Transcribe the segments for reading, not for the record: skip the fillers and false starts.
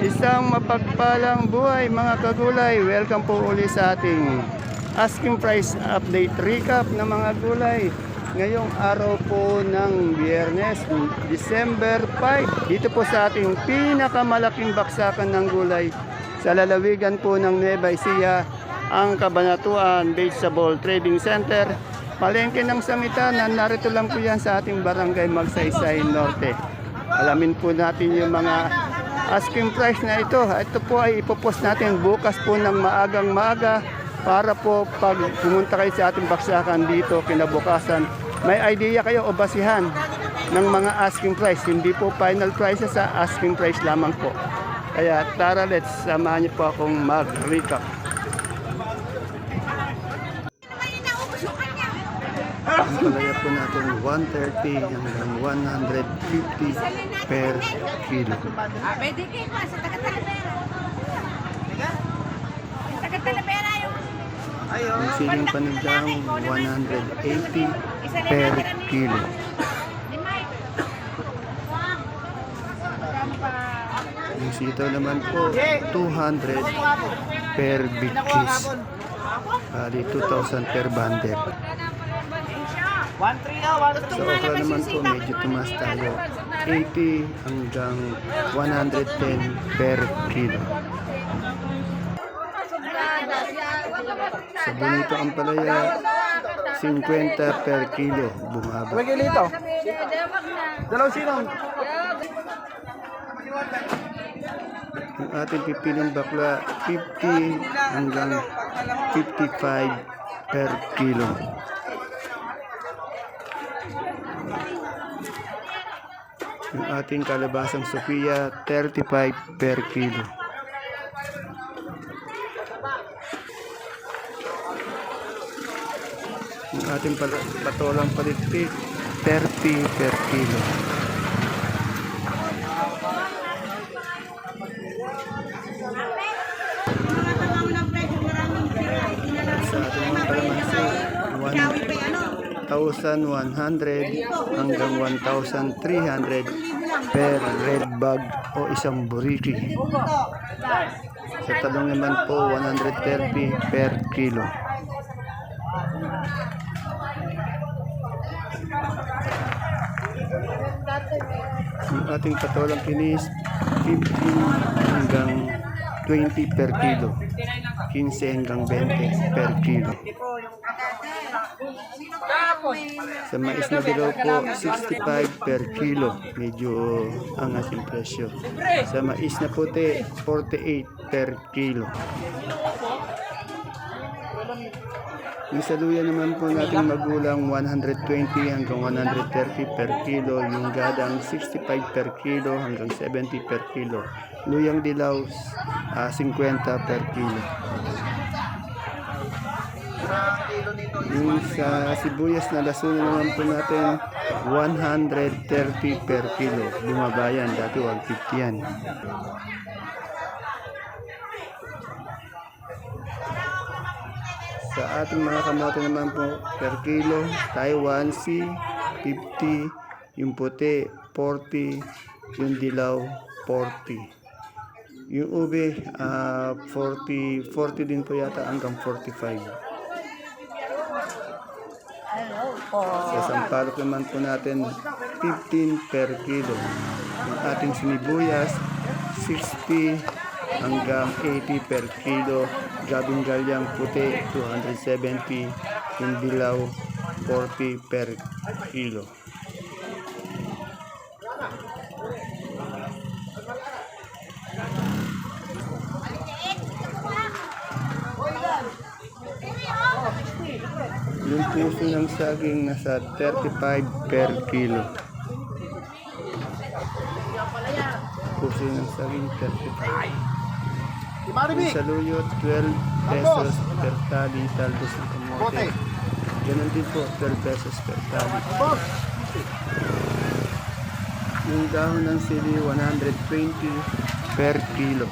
Isang mapagpalang buhay mga kagulay. Welcome po uli sa ating asking price update recap ng mga gulay. Ngayong araw po ng Biyernes, December 5. Dito po sa ating pinakamalaking baksakan ng gulay sa lalawigan po ng Nueva Ecija, ang Cabanatuan Vegetable Trading Center. Palengke ng Sangitan, narito lang po yan sa ating barangay Magsaysay Norte. Alamin po natin yung mga asking price na ito. Ito po ay ipopost natin bukas po ng maagang maaga para po pag pumunta kayo sa ating baksakan dito kinabukasan, may idea kayo o basihan ng mga asking price. Hindi po final prices, sa asking price lamang po. Kaya tara, let's samahan niyo po akong mag-recap. Ang palaya po natin 130 hanggang 150 per kilo. Pwede kayo pa sa taga-Talavera. Taga-Talavera yung... Ang siling panigang 180 per kilo. Yung sitaw naman po 200 per big piece. Bali 2,000 per bundle. Sa okra naman po medyo tumas tayo, 80 hanggang 110 per kilo. Sa bonito ang palaya, 50 per kilo bumaba. Dalawang sinong. Yung ating pipiling bakla, 50 hanggang 55 per kilo. Yung ating kalabasang Sophia, 35 per kilo. Yung ating patolang palitpik, 30 per kilo. Sa ating mga kalamansi, 1,100 hanggang 1,300 per red bag o isang buriki. Sa talong naman po 130 per kilo. Yung ating patolang kinis 15 hanggang 20 per kilo. 15 hanggang 20 per kilo. Sa mais na dilaw po, 65 per kilo. Medyo angas yung presyo. Sa mais na puti, 48 per kilo. Yung saluya naman po natin magulang, 120 hanggang 130 per kilo. Yung gadang, 65 per kilo hanggang 70 per kilo. Luyang dilaw, 50 per kilo. Yung sa sibuyas na lason naman po natin 130 per kilo. Bumaba yan, dati 150 yan. Sa ating mga kamote naman po per kilo, Taiwan Sea 50, yung puti 40, yung dilaw 40. Yung ube 40 din po yata hanggang 45. Sa sampalok naman po natin 15 per kilo. Yung ating sinibuyas 60 hanggang 80 per kilo. Gabing galyang puti 270. Yung dilaw 40 per kilo. Yung puso ng saging nasa 35 per kilo. Puso ng saging 35. Yung saluyot 12 pesos per tali. Talbos ng kamote, ganun din po, 12 pesos per tali. Yung dahon ng sili 120 per kilo.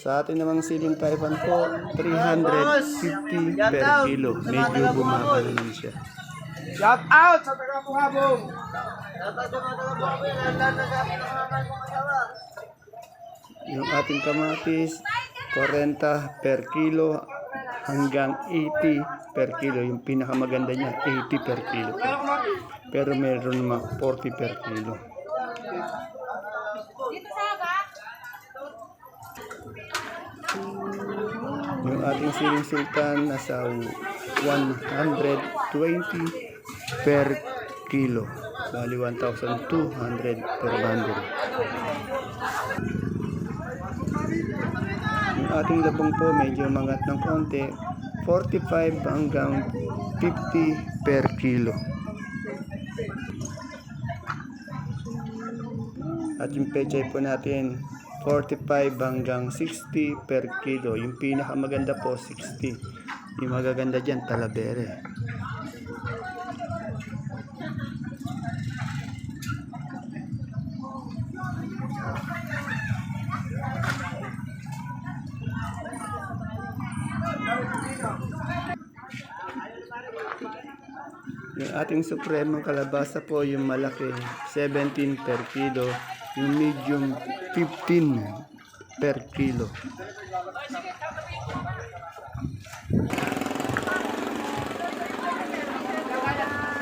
Sa atin namang siling Taiwan po, 350 per kilo. Medyo bumaba naman siya. Shout out sa taga-Buhabong! Shout out sa mga taga-Buhabong! Landan na sa akin ang mga asawa! Yung ating kamatis, 40 per kilo hanggang 80 per kilo. Yung pinakamaganda niya, 80 per kilo. Pero meron naman 40 per kilo. Yung ating siling sultan nasa 120 per kilo. Bali 1,200 per bundle. Yung ating labong po medyo mangat ng konti, 45 hanggang 50 per kilo. At yung pechay po natin, 45 hanggang 60 per kilo. Yung pinakamaganda po, 60. Yung magaganda dyan, Talavere. Yung ating supremong kalabasa po, yung malaki, 17 per kilo. Yung medium, 15 per kilo.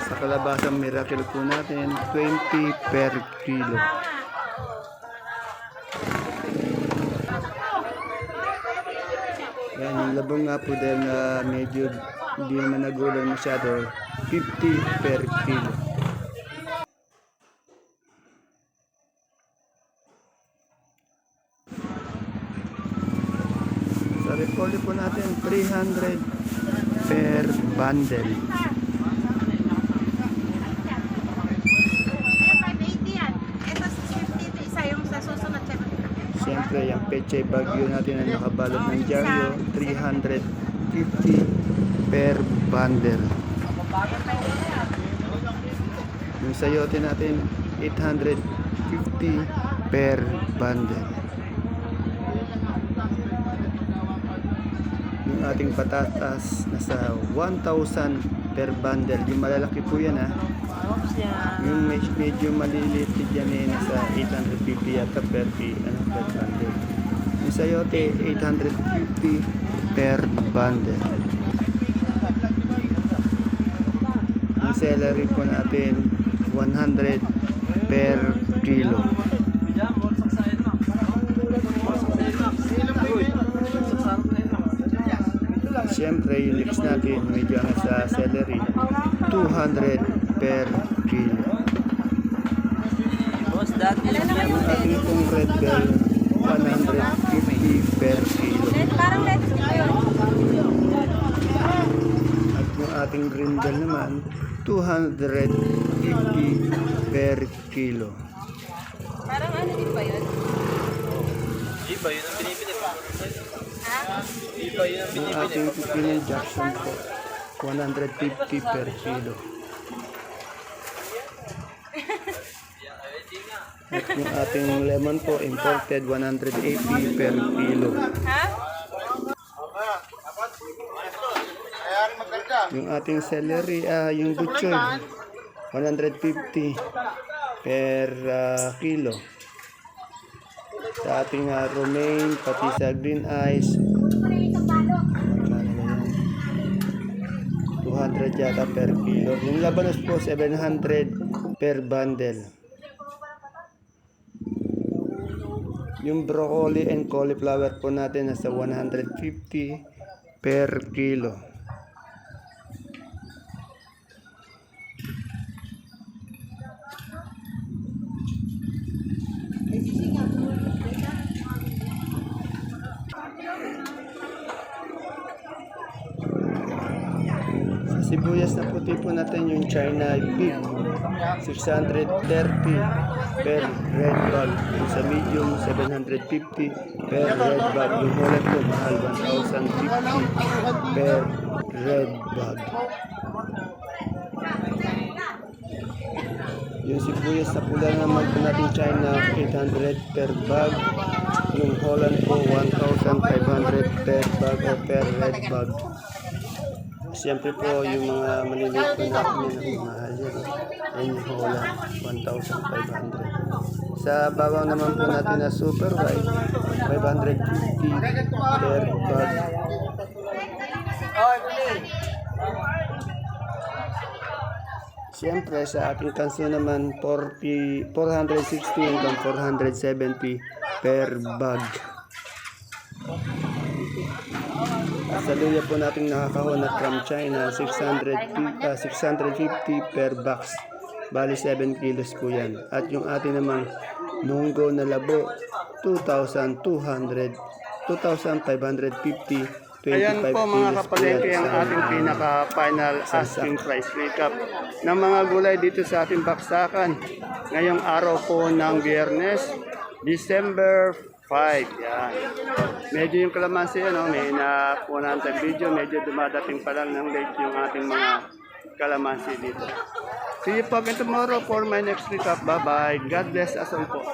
Sa kalabasang miracle po natin, 20 per kilo. Yan, yung labong nga po dahil na medyo hindi naman nagulang masyado, 50 per kilo. Sa repolyo po natin, 300 per bundle. Eh, 580 yan. Ito 650. Ito isa yung sa susunod. 750. Siyempre, yung peche bagyo natin na nakabalot ng dyaryo, 350 per bundle. Yung sayote natin, 850 per bundle. Yung ating patatas, nasa 1,000 per bundle. Yung malalaki po yan ha. Yung medyo maliliit dyan eh, nasa 850 yata per bundle. Yung sayote, 850 per bundle. Yung celery po natin, 100 per kilo. Siyempre, yung lips natin, medyo angat sa celery, 200 per kilo. Yung ating pong red bell, 150 per kilo. Parang lettuce dito yun. At yung ating green bell naman, 250 per kilo. Parang ano din ba yun? Iba yun ang binibili pa. Ha? Iba yun ang Yung ating pipino Jackson po, 150 per kilo. At yung ating lemon po, imported, 180 per kilo. Ha? Yung ating celery, yung butchoy, 150 per kilo. Sa ating romaine, pati sa green ice, 200 yata per kilo. Yung labanos po, 700 per bundle. Yung broccoli and cauliflower po natin nasa 150 per kilo. Sa sibuyas na puti po natin yung China Big, 630 per red bag. Yung sa medium, 750 per red bag. Yung Holland po, mahal, 1,050 per red bag. Yung sibuyas na pula naman po natin China, 800 per bag. Yung Holland po, 1,500 per bag o per red bag. Siyempre po, yung mga maliliit po natin yung mahal yun. Yan yung Holland, 1,500. Sa bawang naman po natin na super white, 550 per bag. Siyempre, sa ating kanso naman, 460 hanggang 470 per bag. At sa luya po natin nakakahon at from China, 650 per box. Bali 7 kilos po yan. At yung atin namang munggo na labo, 2,550. Ayan po mga kapalengke ang ating pinaka-final asking price recap ng mga gulay dito sa ating baksakan. Ngayong araw po ng Biyernes, December 5. Yan. Medyo yung kalamansi, may nakuha natin video, medyo dumadating pa lang ng late yung ating mga kalamansi dito. See you po again tomorrow for my next recap. Bye-bye. God bless us all po.